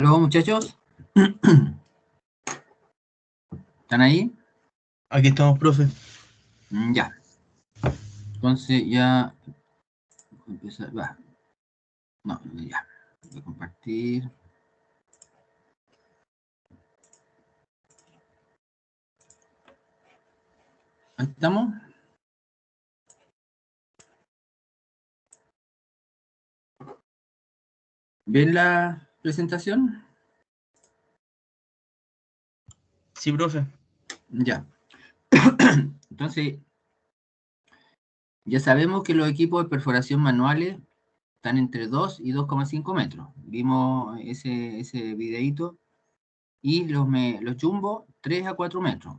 Hola muchachos, ¿están ahí? Aquí estamos, profe. Ya, entonces ya empezar, va, no, ya, voy a compartir. Ahí estamos. ¿Ven la presentación? Sí, profe. Ya. Entonces, ya sabemos que los equipos de perforación manuales están entre 2 y 2,5 metros. Vimos ese videíto. Y los jumbo, 3 a 4 metros.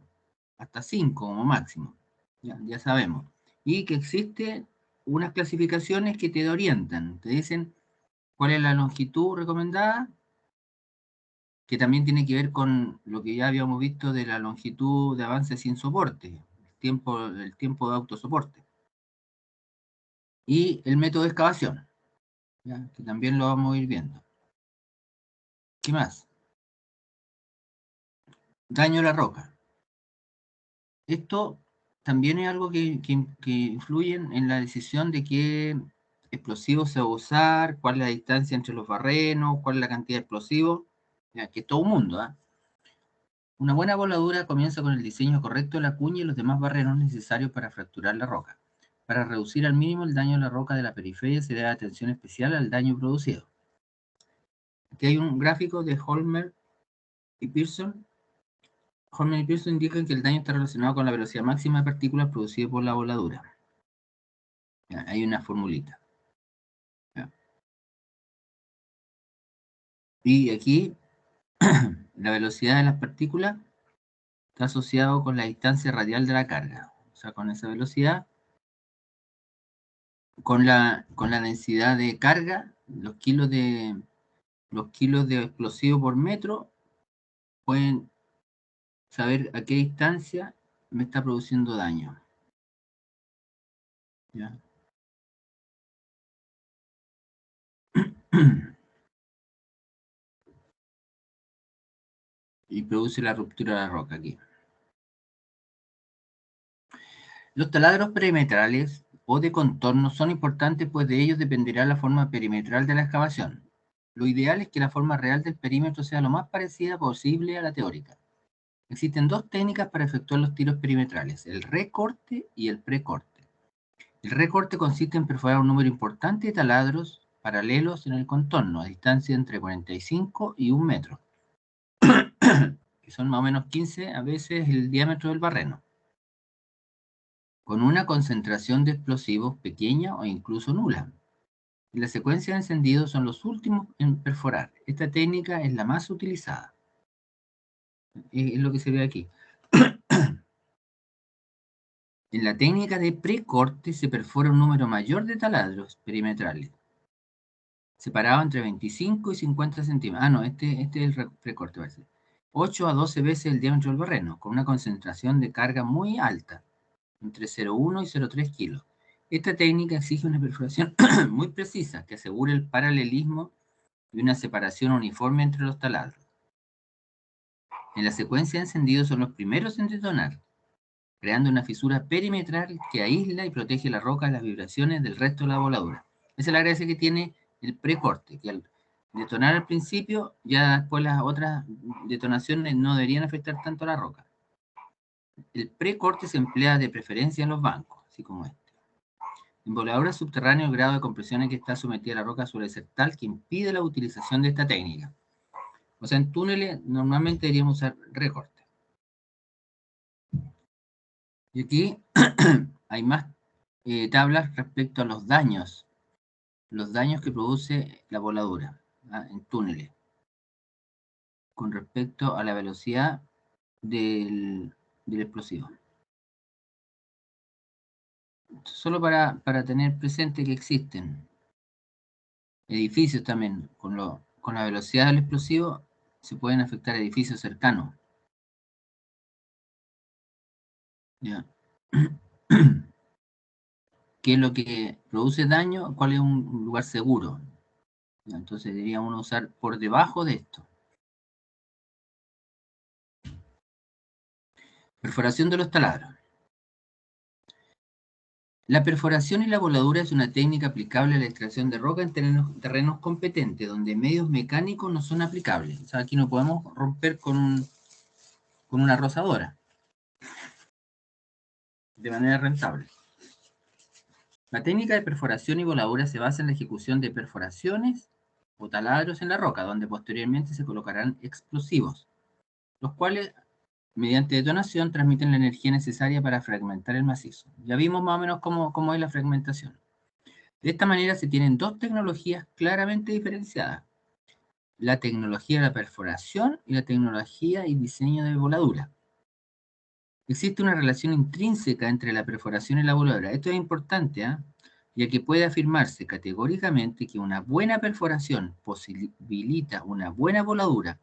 Hasta 5 como máximo. Ya sabemos. Y que existen unas clasificaciones que te orientan. Te dicen cuál es la longitud recomendada, que también tiene que ver con lo que ya habíamos visto de la longitud de avance sin soporte, el tiempo de autosoporte. Y el método de excavación, ¿ya? Que también lo vamos a ir viendo. ¿Qué más? Daño a la roca. Esto también es algo que influye en la decisión de qué explosivos se va a usar, cuál es la distancia entre los barrenos, cuál es la cantidad de explosivos, ya, que es todo un mundo. ¿Eh? Una buena voladura comienza con el diseño correcto de la cuña y los demás barrenos necesarios para fracturar la roca. Para reducir al mínimo el daño a la roca de la periferia se debe atención especial al daño producido. Aquí hay un gráfico de Holmer y Pearson. Holmer y Pearson indican que el daño está relacionado con la velocidad máxima de partículas producida por la voladura. Ya, hay una formulita. Ya. Y aquí la velocidad de las partículas está asociado con la distancia radial de la carga. O sea, con esa velocidad, con la densidad de carga, los kilos de explosivo por metro, pueden saber a qué distancia me está produciendo daño. ¿Ya? Y produce la ruptura de la roca aquí. Los taladros perimetrales o de contorno son importantes, pues de ellos dependerá la forma perimetral de la excavación. Lo ideal es que la forma real del perímetro sea lo más parecida posible a la teórica. Existen dos técnicas para efectuar los tiros perimetrales, el recorte y el precorte. El recorte consiste en perforar un número importante de taladros paralelos en el contorno, a distancia entre 45 y 1 metro, que son más o menos 15 a veces el diámetro del barreno, con una concentración de explosivos pequeña o incluso nula. En la secuencia de encendido son los últimos en perforar. Esta técnica es la más utilizada. Es lo que se ve aquí. En la técnica de precorte se perfora un número mayor de taladros perimetrales, separado entre 25 y 50 centímetros. Ah, no, este es el precorte, parece. 8 a 12 veces el diámetro del barreno, con una concentración de carga muy alta, entre 0,1 y 0,3 kilos. Esta técnica exige una perforación muy precisa que asegure el paralelismo y una separación uniforme entre los taladros. En la secuencia de encendido son los primeros en detonar, creando una fisura perimetral que aísla y protege la roca de las vibraciones del resto de la voladura. Esa es la gracia que tiene el precorte, que al detonar al principio, ya después las otras detonaciones no deberían afectar tanto a la roca. El precorte se emplea de preferencia en los bancos, así como este. En voladuras subterráneas, el grado de compresión en que está sometida la roca suele ser tal que impide la utilización de esta técnica. O sea, en túneles normalmente deberíamos usar recorte. Y aquí hay más tablas respecto a los daños que produce la voladura, ¿ah? En túneles, con respecto a la velocidad del explosivo. Solo para tener presente que existen edificios también, con la velocidad del explosivo se pueden afectar edificios cercanos. ¿Ya? ¿Qué es lo que produce daño? ¿Cuál es un lugar seguro? ¿Ya? Entonces debería uno usar por debajo de esto. Perforación de los taladros. La perforación y la voladura es una técnica aplicable a la extracción de roca en terrenos competentes, donde medios mecánicos no son aplicables. O sea, aquí no podemos romper con una rozadora de manera rentable. La técnica de perforación y voladura se basa en la ejecución de perforaciones o taladros en la roca, donde posteriormente se colocarán explosivos, los cuales, mediante detonación, transmiten la energía necesaria para fragmentar el macizo. Ya vimos más o menos cómo es la fragmentación. De esta manera se tienen dos tecnologías claramente diferenciadas: la tecnología de la perforación y la tecnología y diseño de voladura. Existe una relación intrínseca entre la perforación y la voladura. Esto es importante, ya que puede afirmarse categóricamente que una buena perforación posibilita una buena voladura,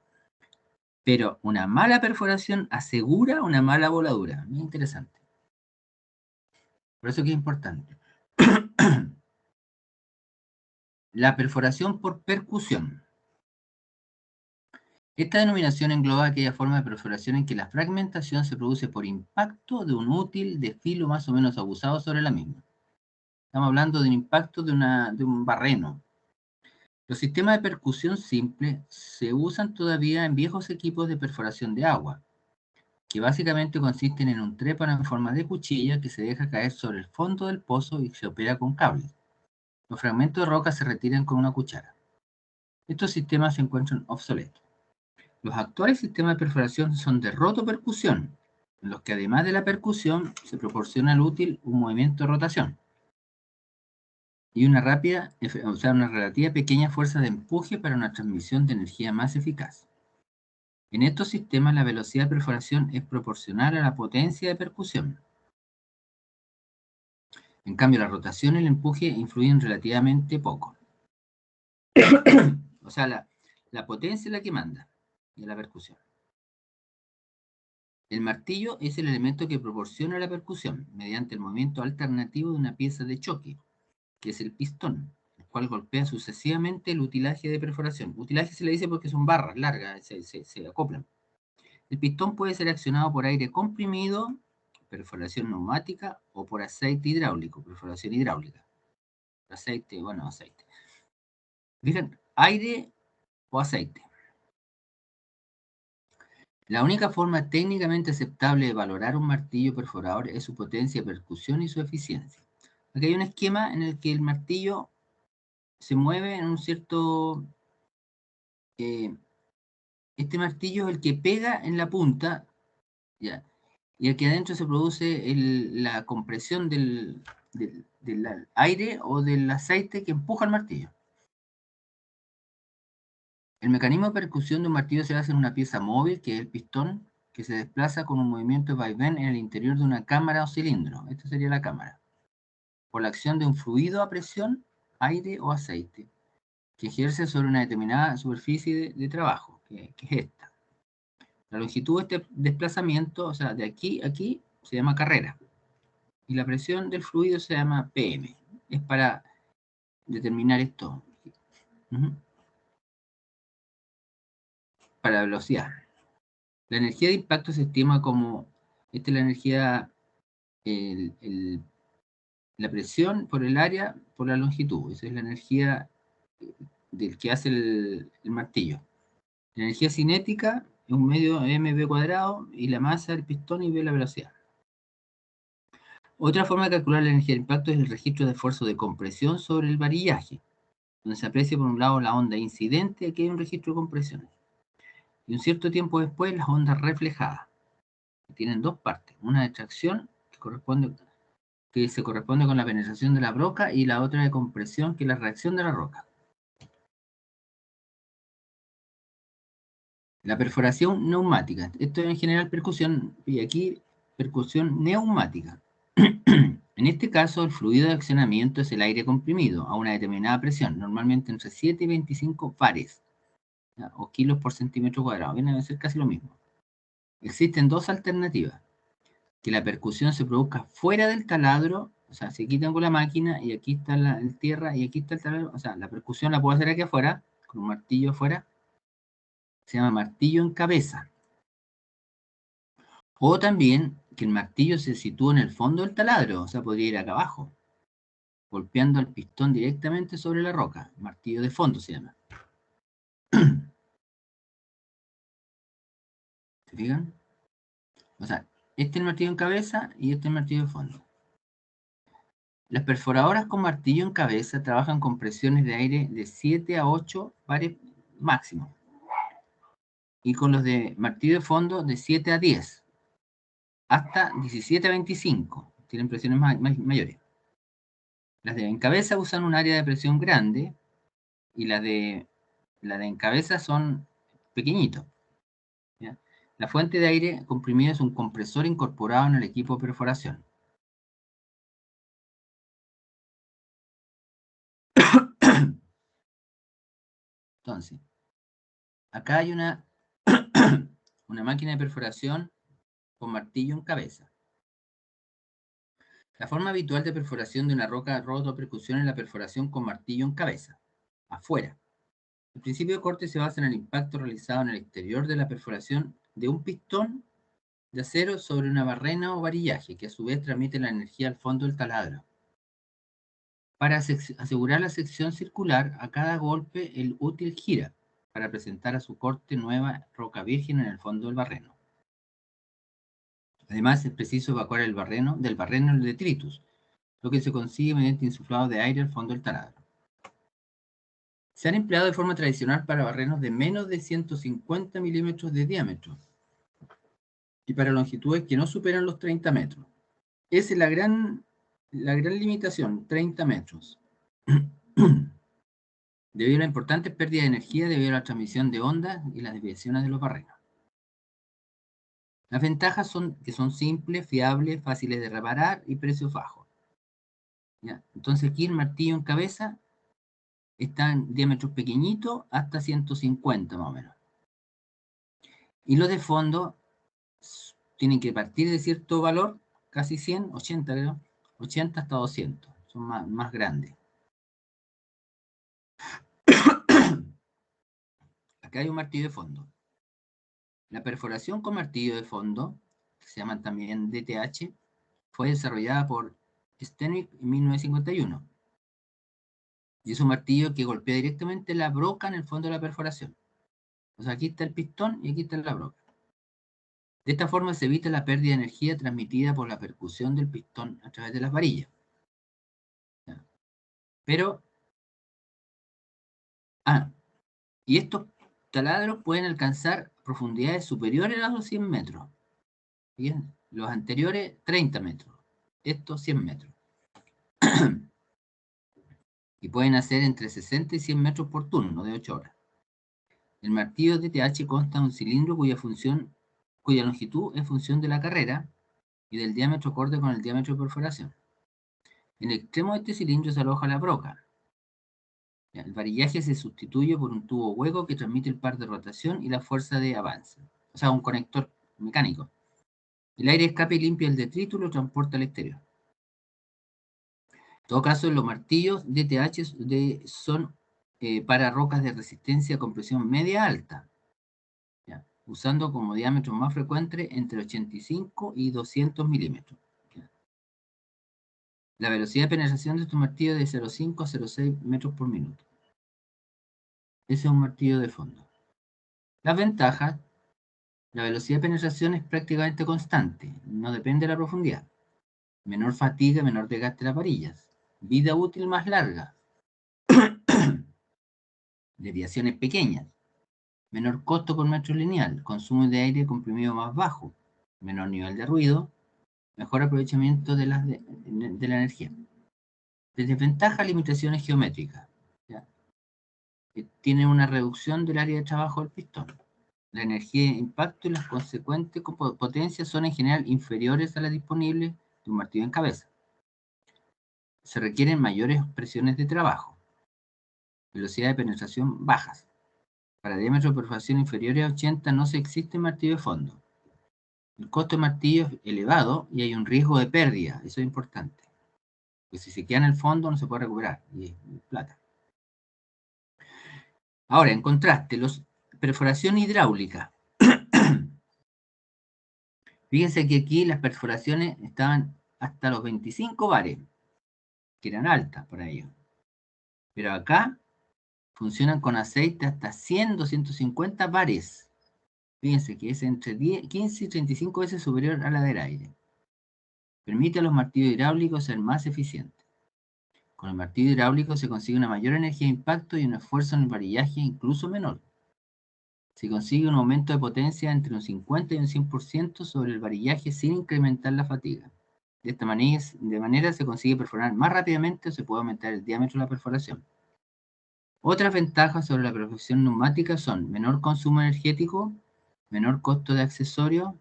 pero una mala perforación asegura una mala voladura. Muy interesante. Por eso que es importante. La perforación por percusión. Esta denominación engloba aquella forma de perforación en que la fragmentación se produce por impacto de un útil de filo más o menos abusado sobre la misma. Estamos hablando de un impacto de un barreno. Los sistemas de percusión simple se usan todavía en viejos equipos de perforación de agua, que básicamente consisten en un trépano en forma de cuchilla que se deja caer sobre el fondo del pozo y se opera con cables. Los fragmentos de roca se retiran con una cuchara. Estos sistemas se encuentran obsoletos. Los actuales sistemas de perforación son de rotopercusión, en los que además de la percusión se proporciona al útil un movimiento de rotación y una relativa pequeña fuerza de empuje para una transmisión de energía más eficaz. En estos sistemas la velocidad de perforación es proporcional a la potencia de percusión. En cambio, la rotación y el empuje influyen relativamente poco. O sea, la potencia es la que manda de la percusión. El martillo es el elemento que proporciona la percusión mediante el movimiento alternativo de una pieza de choque, que es el pistón, el cual golpea sucesivamente el utilaje de perforación. Utilaje se le dice porque son barras largas, se acoplan. El pistón puede ser accionado por aire comprimido, perforación neumática, o por aceite hidráulico, perforación hidráulica. Aceite. Fíjense, aire o aceite. La única forma técnicamente aceptable de valorar un martillo perforador es su potencia de percusión y su eficiencia. Aquí hay un esquema en el que el martillo se mueve en un cierto... este martillo es el que pega en la punta, ¿ya? Y aquí adentro se produce la compresión del aire o del aceite que empuja el martillo. El mecanismo de percusión de un martillo se basa en una pieza móvil, que es el pistón, que se desplaza con un movimiento de vaivén en el interior de una cámara o cilindro. Esta sería la cámara. Por la acción de un fluido a presión, aire o aceite, que ejerce sobre una determinada superficie de trabajo, que es esta. La longitud de este desplazamiento, o sea, de aquí a aquí, se llama carrera. Y la presión del fluido se llama PM. Es para determinar esto. Para la velocidad. La energía de impacto se estima como, esta es la energía, la presión por el área, por la longitud. Esa es la energía del que hace el martillo. La energía cinética es un medio mv cuadrado y la masa del pistón y v la velocidad. Otra forma de calcular la energía de impacto es el registro de esfuerzo de compresión sobre el varillaje, donde se aprecia por un lado la onda incidente, aquí hay un registro de compresiones, y un cierto tiempo después las ondas reflejadas, que tienen dos partes, una de tracción que se corresponde con la penetración de la roca y la otra de compresión, que es la reacción de la roca. La perforación neumática, esto en general percusión, y aquí percusión neumática. En este caso, el fluido de accionamiento es el aire comprimido a una determinada presión, normalmente entre 7 y 25 bares, ¿ya? O kilos por centímetro cuadrado, viene a ser casi lo mismo. Existen dos alternativas: que la percusión se produzca fuera del taladro, o sea, se quitan con la máquina y aquí está la tierra y aquí está el taladro, o sea, la percusión la puedo hacer aquí afuera, con un martillo afuera, se llama martillo en cabeza. O también que el martillo se sitúa en el fondo del taladro, o sea, podría ir acá abajo, golpeando al pistón directamente sobre la roca. Martillo de fondo se llama. ¿Se fijan? O sea, este es el martillo en cabeza y este es el martillo de fondo. Las perforadoras con martillo en cabeza trabajan con presiones de aire de 7 a 8 bares máximo. Y con los de martillo de fondo de 7 a 10. Hasta 17 a 25. Tienen presiones mayores. Las de en cabeza usan un área de presión grande y las de en cabeza son pequeñitos. ¿Ya? La fuente de aire comprimido es un compresor incorporado en el equipo de perforación. Entonces, acá hay una máquina de perforación con martillo en cabeza. La forma habitual de perforación de una roca rota o percusión es la perforación con martillo en cabeza, afuera. El principio de corte se basa en el impacto realizado en el exterior de la perforación de un pistón de acero sobre una barrena o varillaje, que a su vez transmite la energía al fondo del taladro. Para asegurar la sección circular, a cada golpe el útil gira para presentar a su corte nueva roca virgen en el fondo del barreno. Además, es preciso evacuar del barreno el detritus, lo que se consigue mediante insuflado de aire al fondo del taladro. Se han empleado de forma tradicional para barrenos de menos de 150 milímetros de diámetro y para longitudes que no superan los 30 metros. Esa es la gran limitación, 30 metros. Debido a la importante pérdida de energía debido a la transmisión de ondas y las desviaciones de los barrenos. Las ventajas son que son simples, fiables, fáciles de reparar y precios bajos. ¿Ya? Entonces aquí el martillo en cabeza está en diámetros pequeñitos hasta 150 más o menos. Y los de fondo tienen que partir de cierto valor, casi 100, 80 creo, 80 hasta 200, son más grandes. Acá hay un martillo de fondo. La perforación con martillo de fondo, que se llama también DTH, fue desarrollada por Steinweg en 1951. Y es un martillo que golpea directamente la broca en el fondo de la perforación. O sea, aquí está el pistón y aquí está la broca. De esta forma se evita la pérdida de energía transmitida por la percusión del pistón a través de las varillas. ¿Ya? Pero, y estos taladros pueden alcanzar profundidades superiores a los 100 metros. Bien, los anteriores 30 metros, estos 100 metros. Y pueden hacer entre 60 y 100 metros por turno de 8 horas. El martillo DTH consta de un cilindro cuya longitud es función de la carrera y del diámetro acorde con el diámetro de perforación. En el extremo de este cilindro se aloja la broca. El varillaje se sustituye por un tubo hueco que transmite el par de rotación y la fuerza de avance. O sea, un conector mecánico. El aire escape limpia el detrito y lo transporta al exterior. En todo caso, los martillos DTH son para rocas de resistencia a compresión media-alta, usando como diámetro más frecuente entre 85 y 200 milímetros. La velocidad de penetración de estos martillos es de 0,5 a 0,6 metros por minuto. Ese es un martillo de fondo. Las ventajas: la velocidad de penetración es prácticamente constante, no depende de la profundidad. Menor fatiga, menor desgaste de las varillas. Vida útil más larga. Desviaciones pequeñas. Menor costo por metro lineal. Consumo de aire comprimido más bajo. Menor nivel de ruido. Mejor aprovechamiento de la energía. Desventaja: limitaciones geométricas. ¿Ya? Tiene una reducción del área de trabajo del pistón. La energía de impacto y las consecuentes potencias son en general inferiores a las disponibles de un martillo en cabeza. Se requieren mayores presiones de trabajo. Velocidad de penetración bajas. Para diámetros de perforación inferiores a 80 no se existe martillo de fondo. El costo de martillo es elevado y hay un riesgo de pérdida. Eso es importante. Pues si se queda en el fondo no se puede recuperar. Y es plata. Ahora, en contraste, perforación hidráulica. Fíjense que aquí las perforaciones estaban hasta los 25 bares, que eran altas para ellos. Pero acá funcionan con aceite hasta 100, 250 bares. Fíjense que es entre 15 y 35 veces superior a la del aire. Permite a los martillos hidráulicos ser más eficientes. Con el martillo hidráulico se consigue una mayor energía de impacto y un esfuerzo en el varillaje incluso menor. Se consigue un aumento de potencia entre un 50 y un 100% sobre el varillaje sin incrementar la fatiga. De esta manera se consigue perforar más rápidamente o se puede aumentar el diámetro de la perforación. Otras ventajas sobre la perforación neumática son menor consumo energético, menor costo de accesorios,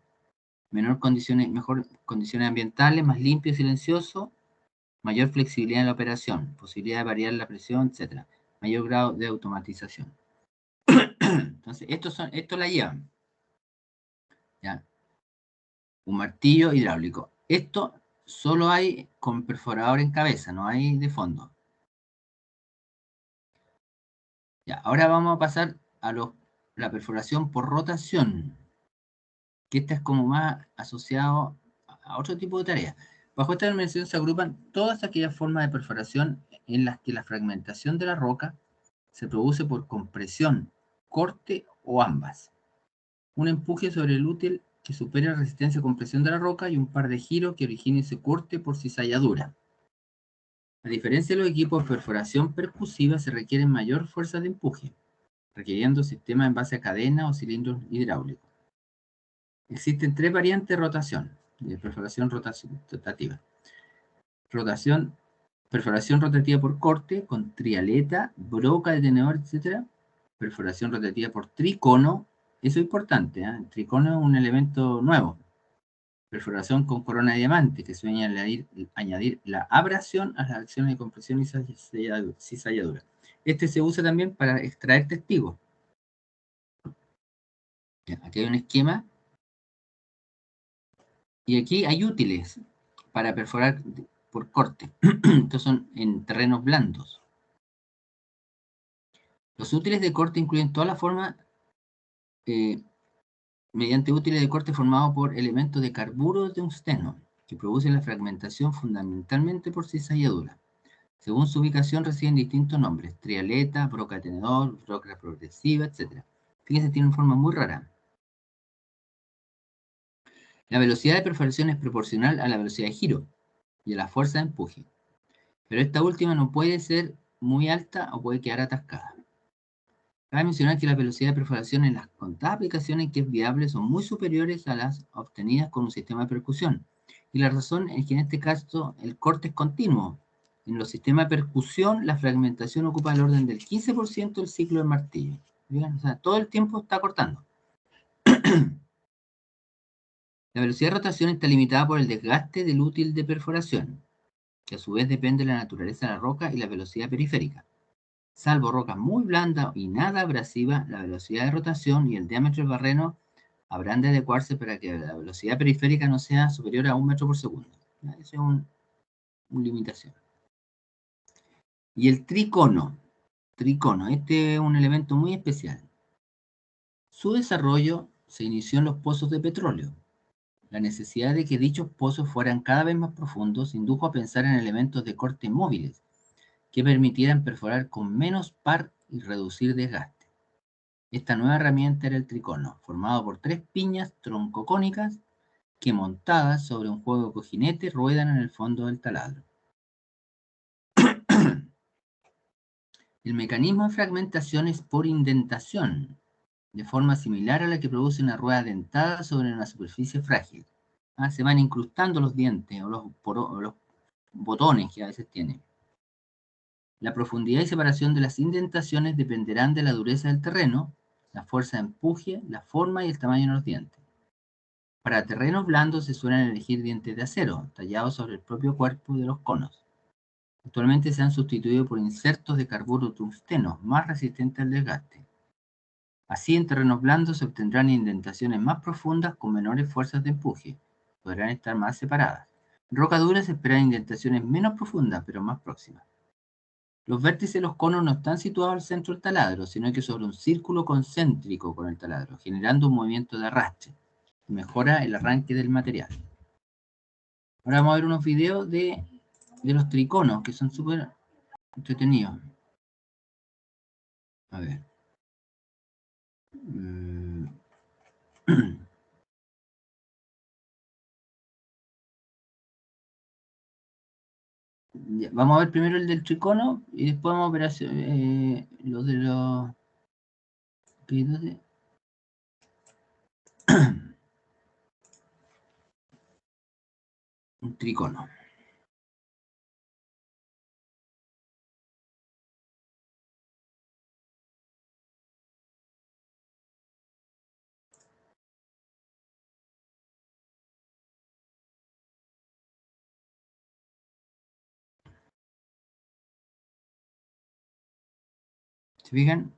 mejor condiciones ambientales, más limpio y silencioso, mayor flexibilidad en la operación, posibilidad de variar la presión, etc. Mayor grado de automatización. Entonces, esto la llevan. ¿Ya? Un martillo hidráulico. Esto solo hay con perforador en cabeza, no hay de fondo. Ya, ahora vamos a pasar a la perforación por rotación, que esta es como más asociado a otro tipo de tareas. Bajo esta dimensión se agrupan todas aquellas formas de perforación en las que la fragmentación de la roca se produce por compresión, corte o ambas. Un empuje sobre el útil que supere la resistencia a compresión de la roca y un par de giros que origine ese corte por cizalladura. A diferencia de los equipos de perforación percusiva, se requieren mayor fuerza de empuje, requiriendo sistemas en base a cadena o cilindros hidráulicos. Existen tres variantes de rotación, de perforación rotativa. Perforación rotativa por corte, con trialeta, broca de tenedor, etc. Perforación rotativa por tricono, eso es importante, ¿eh? El tricono es un elemento nuevo. Perforación con corona de diamante, que suele añadir la abrasión a las acciones de compresión y cizalladura. Este se usa también para extraer testigos. Aquí hay un esquema. Y aquí hay útiles para perforar por corte. Estos son en terrenos blandos. Los útiles de corte incluyen toda la forma mediante útiles de corte formados por elementos de carburo de tungsteno, que producen la fragmentación fundamentalmente por cizalladura. Según su ubicación reciben distintos nombres: trialeta, broca tenedor, broca progresiva, etc. Fíjense, tienen forma muy rara. La velocidad de perforación es proporcional a la velocidad de giro y a la fuerza de empuje, pero esta última no puede ser muy alta o puede quedar atascada. Cabe mencionar que la velocidad de perforación en las contadas aplicaciones que es viable son muy superiores a las obtenidas con un sistema de percusión. Y la razón es que en este caso el corte es continuo. En los sistemas de percusión la fragmentación ocupa el orden del 15% del ciclo del martillo. ¿Bien? O sea, todo el tiempo está cortando. La velocidad de rotación está limitada por el desgaste del útil de perforación, que a su vez depende de la naturaleza de la roca y la velocidad periférica. Salvo rocas muy blandas y nada abrasiva, la velocidad de rotación y el diámetro del barreno habrán de adecuarse para que la velocidad periférica no sea superior a 1 metro por segundo. Esa es una limitación. Y el tricono. Este es un elemento muy especial. Su desarrollo se inició en los pozos de petróleo. La necesidad de que dichos pozos fueran cada vez más profundos indujo a pensar en elementos de corte móviles que permitieran perforar con menos par y reducir desgaste. Esta nueva herramienta era el tricono, formado por 3 piñas troncocónicas que, montadas sobre un juego de cojinete, ruedan en el fondo del taladro. El mecanismo de fragmentación es por indentación, de forma similar a la que produce una rueda dentada sobre una superficie frágil. Se van incrustando los dientes o los botones que a veces tiene. La profundidad y separación de las indentaciones dependerán de la dureza del terreno, la fuerza de empuje, la forma y el tamaño de los dientes. Para terrenos blandos se suelen elegir dientes de acero, tallados sobre el propio cuerpo de los conos. Actualmente se han sustituido por insertos de carburo tungsteno, más resistentes al desgaste. Así, en terrenos blandos se obtendrán indentaciones más profundas con menores fuerzas de empuje. Podrán estar más separadas. En roca dura se esperan indentaciones menos profundas, pero más próximas. Los vértices de los conos no están situados al centro del taladro, sino que sobre un círculo concéntrico con el taladro, generando un movimiento de arrastre. Mejora el arranque del material. Ahora vamos a ver unos videos de los triconos, que son súper entretenidos. A ver. Ya, vamos a ver primero el del tricono y después vamos a ver los de los... Un tricono. ¿Se fijan?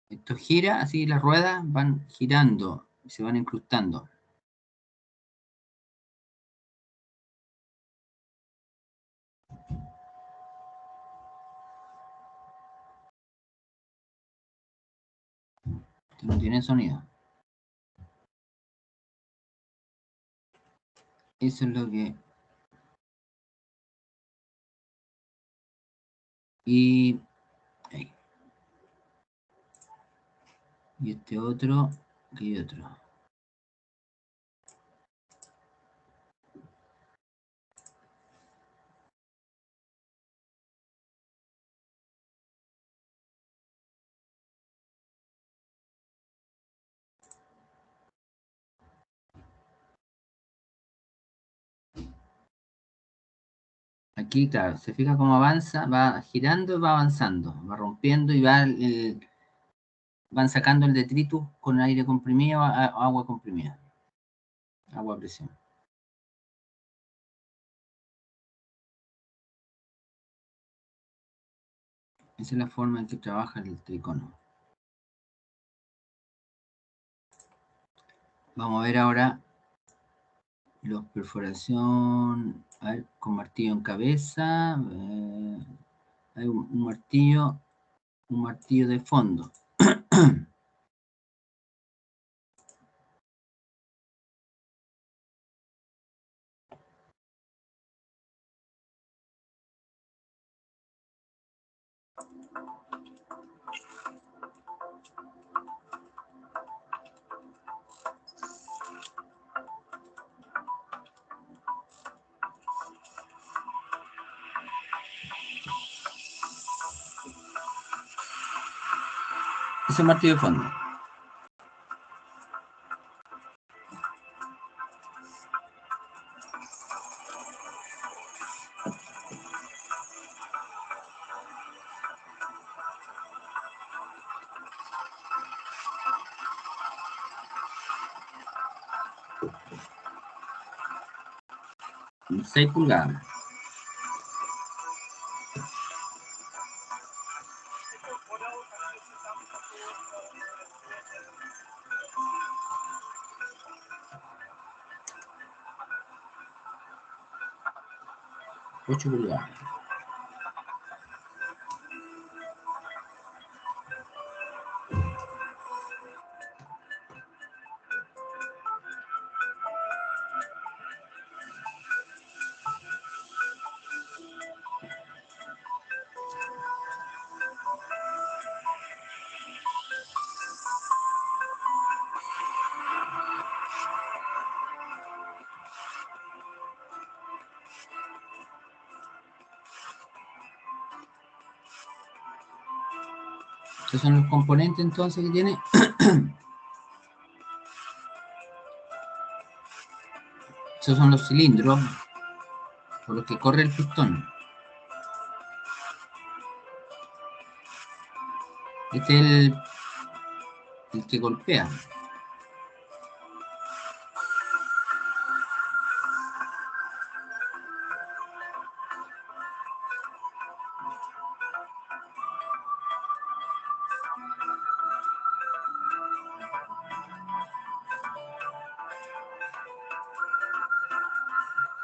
Esto gira, así las ruedas van girando, se van incrustando. No tiene sonido. Eso es lo que... Y... Ahí. Y este otro, aquí hay otro. Aquí, claro, se fija cómo avanza, va girando y va avanzando, va rompiendo y van sacando el detritus con aire comprimido, agua comprimida, agua a presión. Esa es la forma en que trabaja el tricono. Vamos a ver ahora los perforación, a ver, con martillo en cabeza, hay un martillo de fondo. Ese martillo de fondo. Un 6 pulgadas. Ocho pulgadas. Estos son los componentes entonces que tiene. Esos son los cilindros por los que corre el pistón. Este es el que golpea.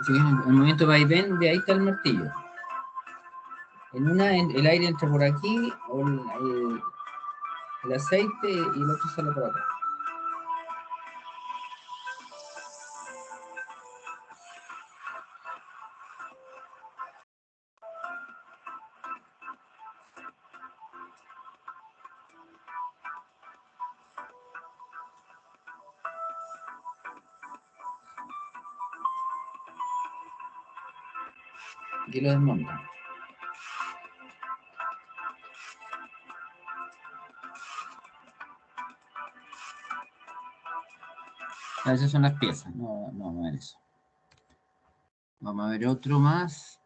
Si ven, el movimiento va y ven, de ahí está el martillo. En una, el aire entra por aquí, o el aceite, y el otro sale por acá. Aquí lo desmontan. Esas son las piezas, no es eso. Vamos a ver otro más.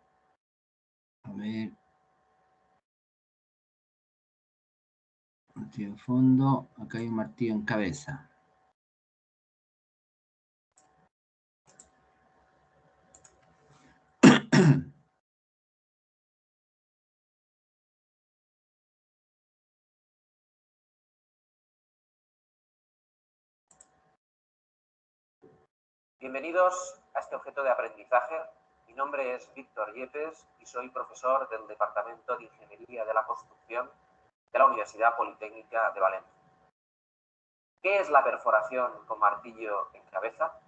A ver. Martillo en fondo. Acá hay un martillo en cabeza. Bienvenidos a este objeto de aprendizaje. Mi nombre es Víctor Yepes y soy profesor del Departamento de Ingeniería de la Construcción de la Universidad Politécnica de Valencia. ¿Qué es la perforación con martillo en cabeza?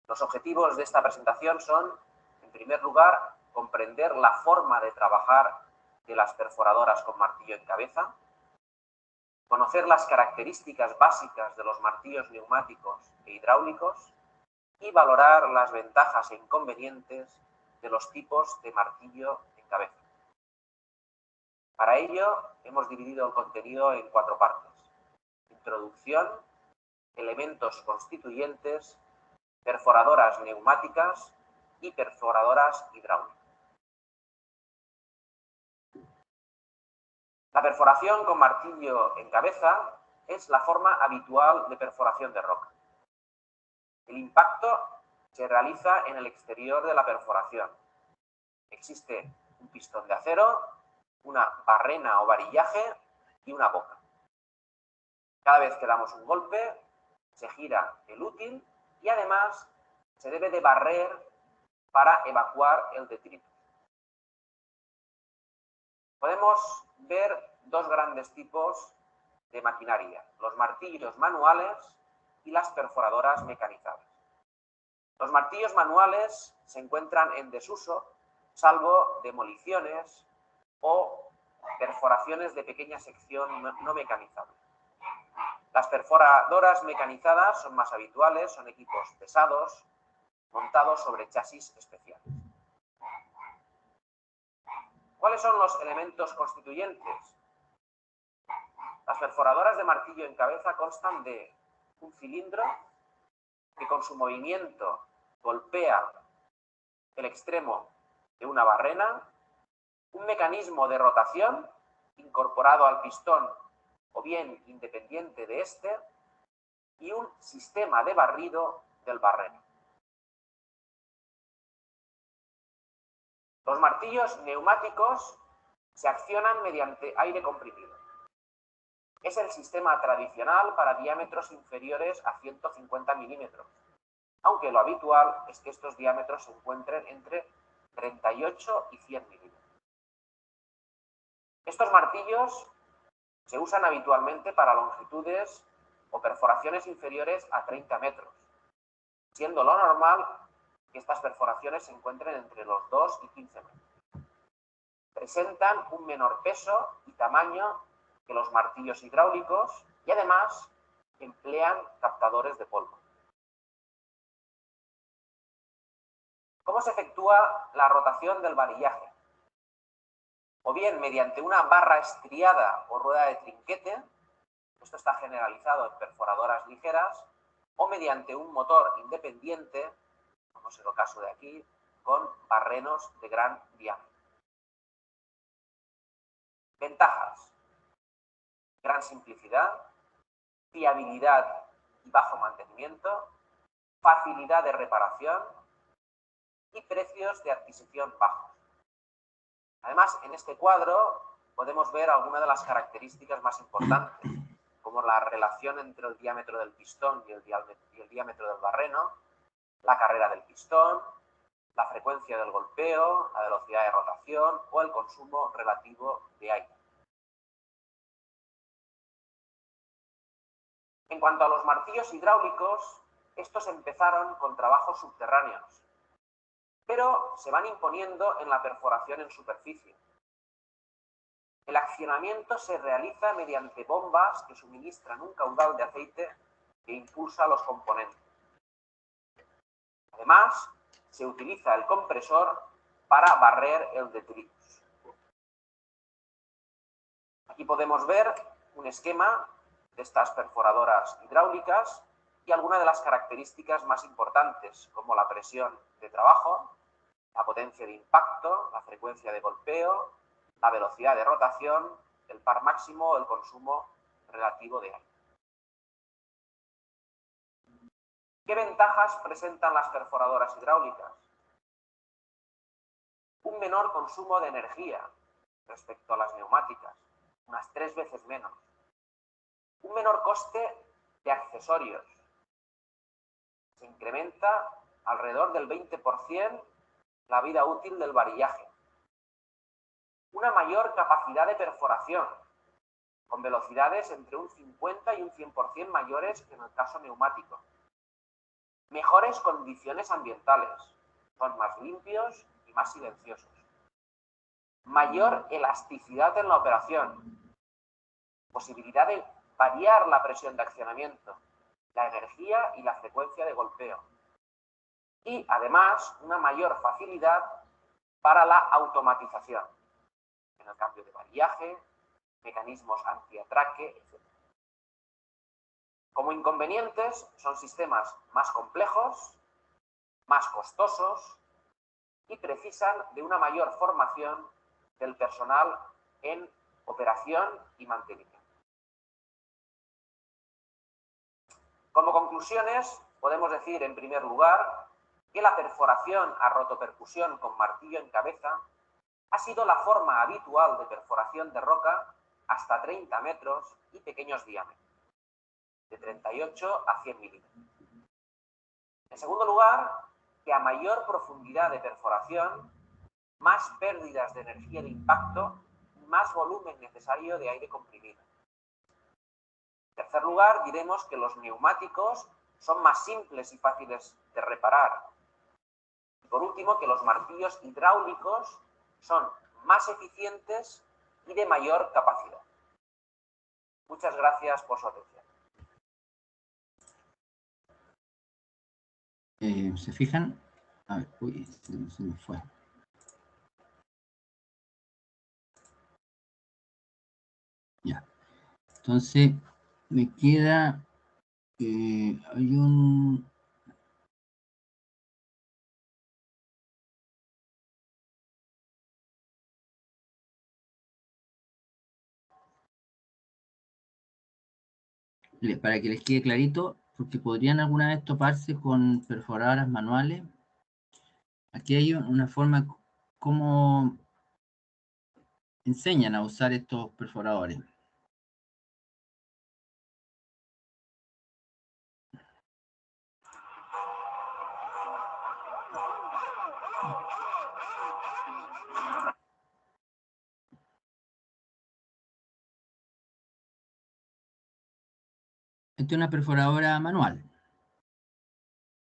Los objetivos de esta presentación son, en primer lugar, comprender la forma de trabajar de las perforadoras con martillo en cabeza, conocer las características básicas de los martillos neumáticos e hidráulicos y valorar las ventajas e inconvenientes de los tipos de martillo en cabeza. Para ello, hemos dividido el contenido en 4 partes: introducción, elementos constituyentes, perforadoras neumáticas y perforadoras hidráulicas. La perforación con martillo en cabeza es la forma habitual de perforación de roca. El impacto se realiza en el exterior de la perforación. Existe un pistón de acero, una barrena o varillaje y una boca. Cada vez que damos un golpe, se gira el útil y además se debe de barrer para evacuar el detritus. Podemos ver 2 grandes tipos de maquinaria: los martillos manuales y las perforadoras mecanizadas. Los martillos manuales se encuentran en desuso, salvo demoliciones o perforaciones de pequeña sección no mecanizables. Las perforadoras mecanizadas son más habituales, son equipos pesados, montados sobre chasis especiales. ¿Cuáles son los elementos constituyentes? Las perforadoras de martillo en cabeza constan de un cilindro que con su movimiento golpea el extremo de una barrena, un mecanismo de rotación incorporado al pistón o bien independiente de este, y un sistema de barrido del barreno. Los martillos neumáticos se accionan mediante aire comprimido. Es el sistema tradicional para diámetros inferiores a 150 milímetros, aunque lo habitual es que estos diámetros se encuentren entre 38 y 100 milímetros. Estos martillos se usan habitualmente para longitudes o perforaciones inferiores a 30 metros, siendo lo normal que estas perforaciones se encuentren entre los 2 y 15 metros. Presentan un menor peso y tamaño que los martillos hidráulicos y además emplean captadores de polvo. ¿Cómo se efectúa la rotación del varillaje? O bien mediante una barra estriada o rueda de trinquete, esto está generalizado en perforadoras ligeras, o mediante un motor independiente, como es el caso de aquí, con barrenos de gran diámetro. Ventajas: gran simplicidad, fiabilidad y bajo mantenimiento, facilidad de reparación y precios de adquisición bajos. Además, en este cuadro podemos ver algunas de las características más importantes, como la relación entre el diámetro del pistón y el diámetro del barreno, la carrera del pistón, la frecuencia del golpeo, la velocidad de rotación o el consumo relativo de aire. En cuanto a los martillos hidráulicos, estos empezaron con trabajos subterráneos, pero se van imponiendo en la perforación en superficie. El accionamiento se realiza mediante bombas que suministran un caudal de aceite que impulsa los componentes. Además, se utiliza el compresor para barrer el detritus. Aquí podemos ver un esquema de estas perforadoras hidráulicas y algunas de las características más importantes, como la presión de trabajo, la potencia de impacto, la frecuencia de golpeo, la velocidad de rotación, el par máximo o el consumo relativo de aire. ¿Qué ventajas presentan las perforadoras hidráulicas? Un menor consumo de energía respecto a las neumáticas, unas 3 veces menos. Un menor coste de accesorios. Se incrementa alrededor del 20% la vida útil del varillaje. Una mayor capacidad de perforación, con velocidades entre un 50 y un 100% mayores que en el caso neumático. Mejores condiciones ambientales, son más limpios y más silenciosos. Mayor elasticidad en la operación, posibilidad de variar la presión de accionamiento, la energía y la frecuencia de golpeo. Y además una mayor facilidad para la automatización, en el cambio de varillaje, mecanismos antiatraque, etc. Como inconvenientes, son sistemas más complejos, más costosos y precisan de una mayor formación del personal en operación y mantenimiento. Como conclusiones, podemos decir, en primer lugar, que la perforación a rotopercusión con martillo en cabeza ha sido la forma habitual de perforación de roca hasta 30 metros y pequeños diámetros, de 38 a 100 milímetros. En segundo lugar, que a mayor profundidad de perforación, más pérdidas de energía de impacto y más volumen necesario de aire comprimido. En tercer lugar, diremos que los neumáticos son más simples y fáciles de reparar. Y por último, que los martillos hidráulicos son más eficientes y de mayor capacidad. Muchas gracias por su atención. ¿Se fijan? A ver, uy, se me fue. Ya. Entonces, me queda... hay un... Para que les quede clarito, porque podrían alguna vez toparse con perforadoras manuales. Aquí hay una forma como enseñan a usar estos perforadores. Esta es una perforadora manual,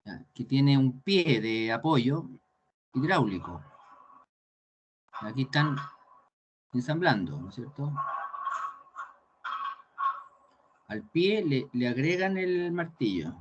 ¿ya? Que tiene un pie de apoyo hidráulico. Aquí están ensamblando, ¿no es cierto? Al pie le agregan el martillo.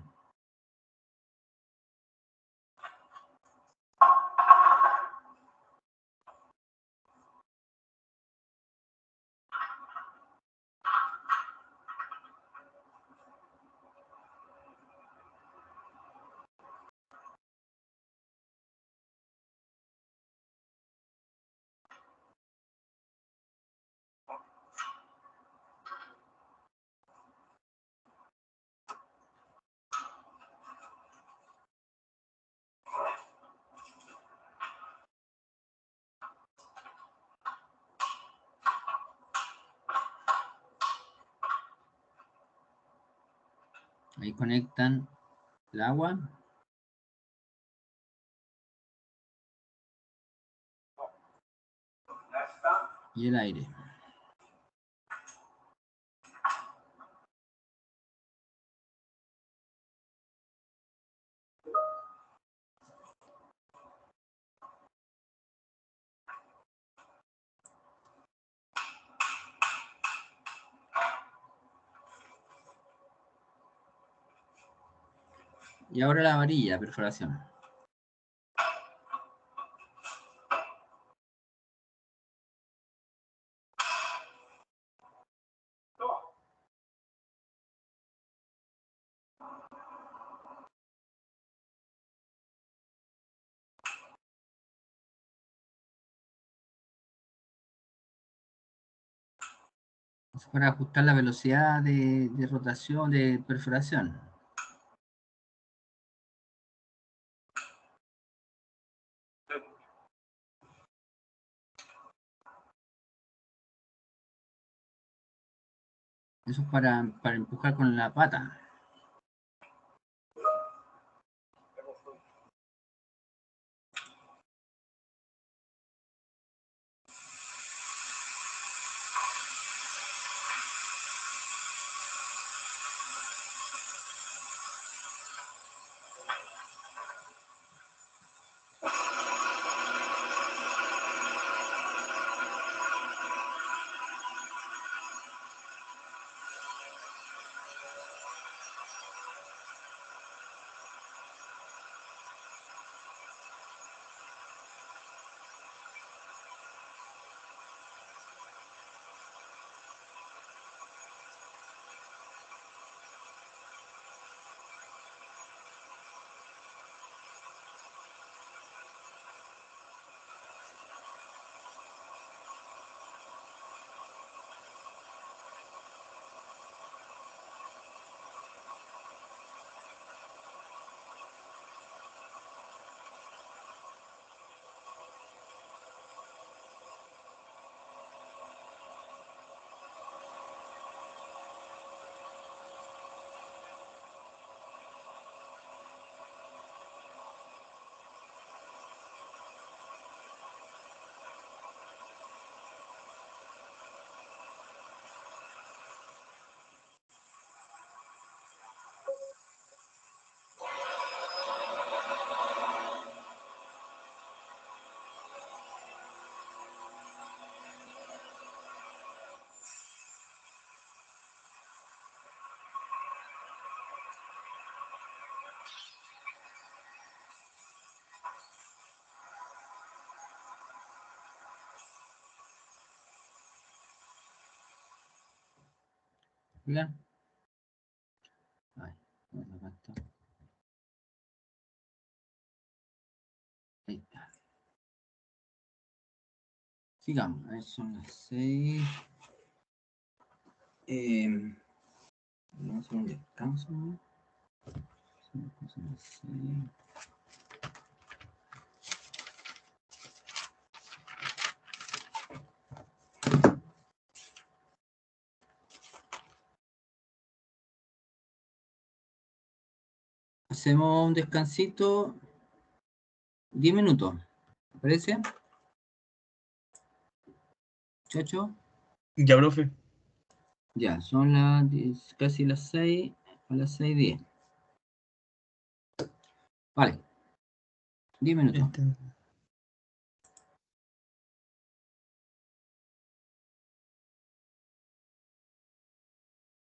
Ahí conectan el agua. Y el aire. Y ahora la varilla, perforación. Es para ajustar la velocidad de rotación, de perforación. Eso es para empujar con la pata. Bien. Ay, bueno, acá está. Ahí está. Sigamos. A ver, son las 6. Vamos a hacer un descanso, ¿no? Son las 6. Hacemos un descansito, 10 minutos, ¿te parece? Chacho, Ya, profe. ya, son las casi las 6, a las 6:10. Vale, 10 minutos. Este-